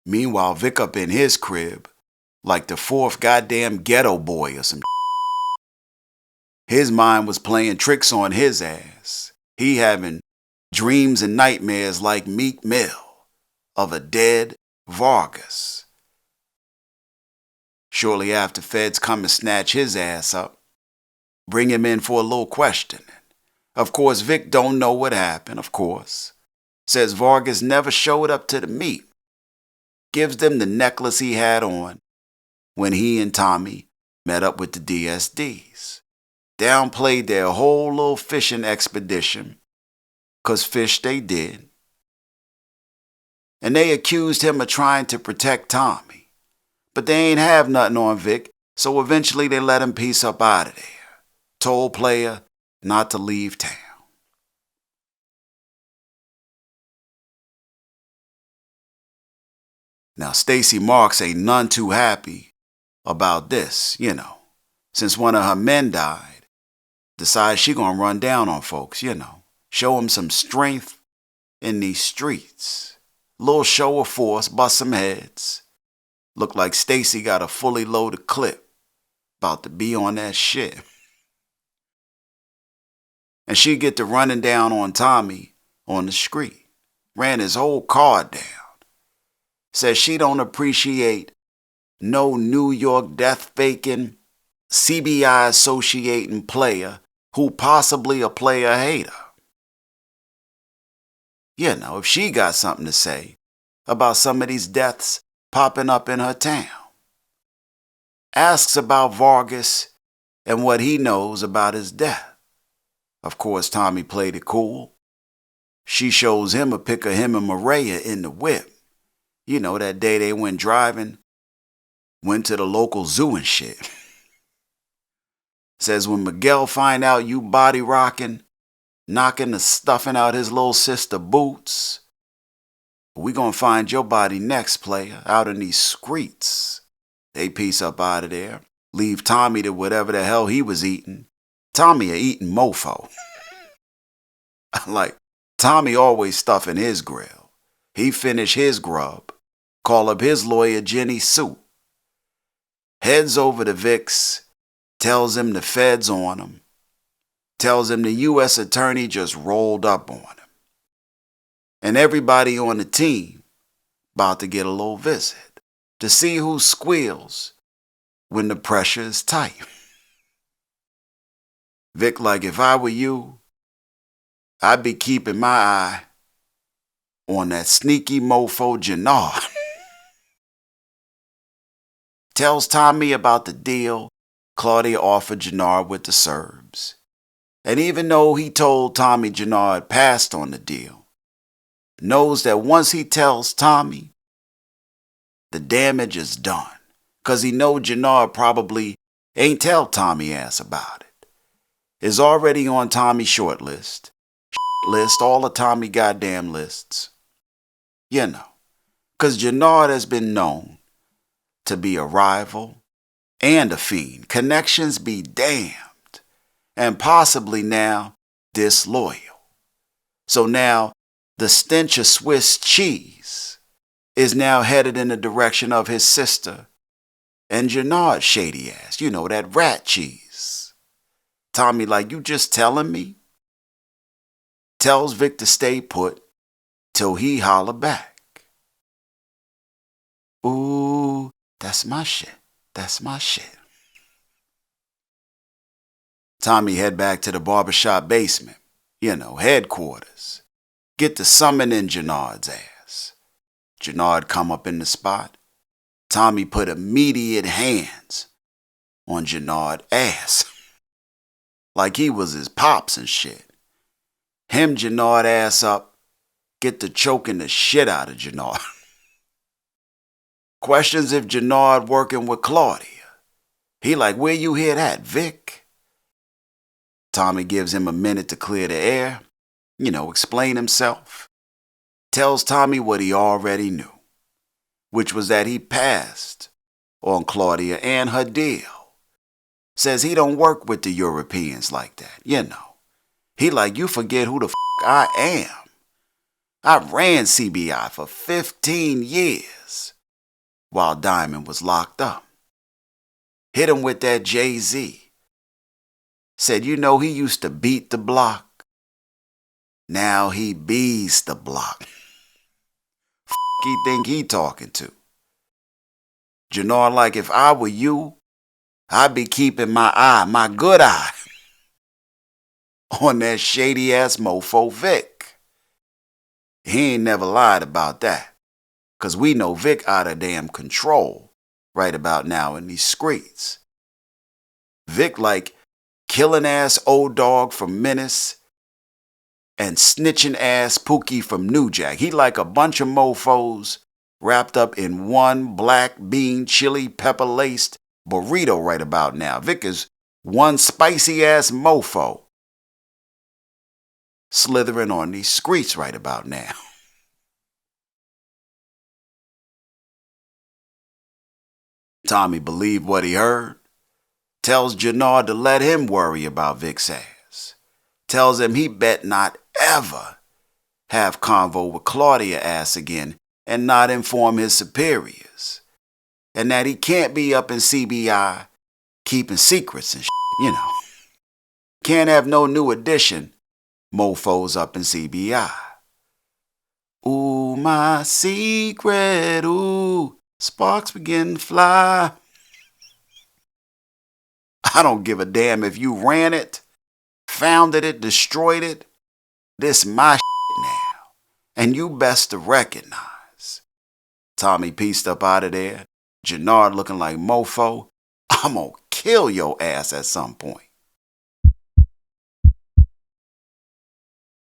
Meanwhile, Vic up in his crib, like the fourth goddamn ghetto boy or some. His mind was playing tricks on his ass. He having dreams and nightmares like Meek Mill of a dead Vargas. Shortly after, feds come and snatch his ass up, bring him in for a little questioning. Of course, Vic don't know what happened, of course. Says Vargas never showed up to the meet. Gives them the necklace he had on when he and Tommy met up with the DSDs. Downplayed their whole little fishing expedition, 'cause fish they did. And they accused him of trying to protect Tommy. But they ain't have nothing on Vic, so eventually they let him piece up out of there. Told player not to leave town. Now Stacy Marks ain't none too happy about this, since one of her men died. Decides she gonna run down on folks, show them some strength in these streets. Little show of force, bust some heads. Look like Stacy got a fully loaded clip, about to be on that shit. And she get to running down on Tommy on the street. Ran his whole car down. Says she don't appreciate no New York death-faking, CBI associating player who possibly a player hater. If she got something to say about some of these deaths popping up in her town. Asks about Vargas and what he knows about his death. Of course, Tommy played it cool. She shows him a pic of him and Maria in the whip. That day they went driving, went to the local zoo and shit. Says when Miguel find out you body rocking, knocking the stuffing out his little sister boots, we gonna find your body next, player, out in these streets. They piece up out of there, leave Tommy to whatever the hell he was eating. Tommy a eating mofo. Like, Tommy always stuffing his grill. He finish his grub, call up his lawyer Jenny Sue. Heads over to Vic's, tells him the feds on him. Tells him the U.S. attorney just rolled up on him. And everybody on the team about to get a little visit to see who squeals when the pressure is tight. Vic like, if I were you, I'd be keeping my eye on that sneaky mofo Jenard. Tells Tommy about the deal Claudia offered Jenard with the Serbs. And even though he told Tommy Jenard passed on the deal, knows that once he tells Tommy, the damage is done. 'Cause he know Jenard probably ain't tell Tommy ass about it. Is already on Tommy's short list, all of Tommy goddamn lists. 'Cause Jenard has been known to be a rival and a fiend. Connections be damned. And possibly now disloyal. So now the stench of Swiss cheese is now headed in the direction of his sister and Jenard's shady ass. That rat cheese. Tommy like, you just telling me? Tells Vic to stay put till he holler back. Ooh, that's my shit. That's my shit. Tommy head back to the barbershop basement, headquarters. Get to summoning Jenard's ass. Jenard come up in the spot. Tommy put immediate hands on Jenard's ass. Like he was his pops and shit. Him Jenard ass up, get to choking the shit out of Jenard. Questions if Jenard working with Claudia. He like, where you hear that, Vic? Tommy gives him a minute to clear the air, explain himself. Tells Tommy what he already knew, which was that he passed on Claudia and her deal. Says he don't work with the Europeans like that, He like, you forget who the I am. I ran CBI for 15 years. while Diamond was locked up. Hit him with that Jay-Z. Said, you know, he used to beat the block. Now he bees the block. He think he talking to? Jenard, like, if I were you, I'd be keeping my good eye, on that shady-ass mofo Vic. He ain't never lied about that, 'cause we know Vic out of damn control right about now in these streets. Vic like killing-ass old dog from Menace and snitching-ass Pookie from New Jack. He like a bunch of mofos wrapped up in one black bean chili pepper-laced burrito right about now. Vic is one spicy-ass mofo slithering on these streets right about now. Tommy believed what he heard. Tells Jenard to let him worry about Vic's ass. Tells him he bet not ever have convo with Claudia ass again and not inform his superiors. And that he can't be up in CBI keeping secrets and shit, you know. Can't have no new addition mofos up in CBI. Ooh, my secret, ooh, sparks begin to fly. I don't give a damn if you ran it, founded it, destroyed it. This my shit now, and you best to recognize. Tommy pieced up out of there, Jenard looking like mofo. I'm gonna kill your ass at some point.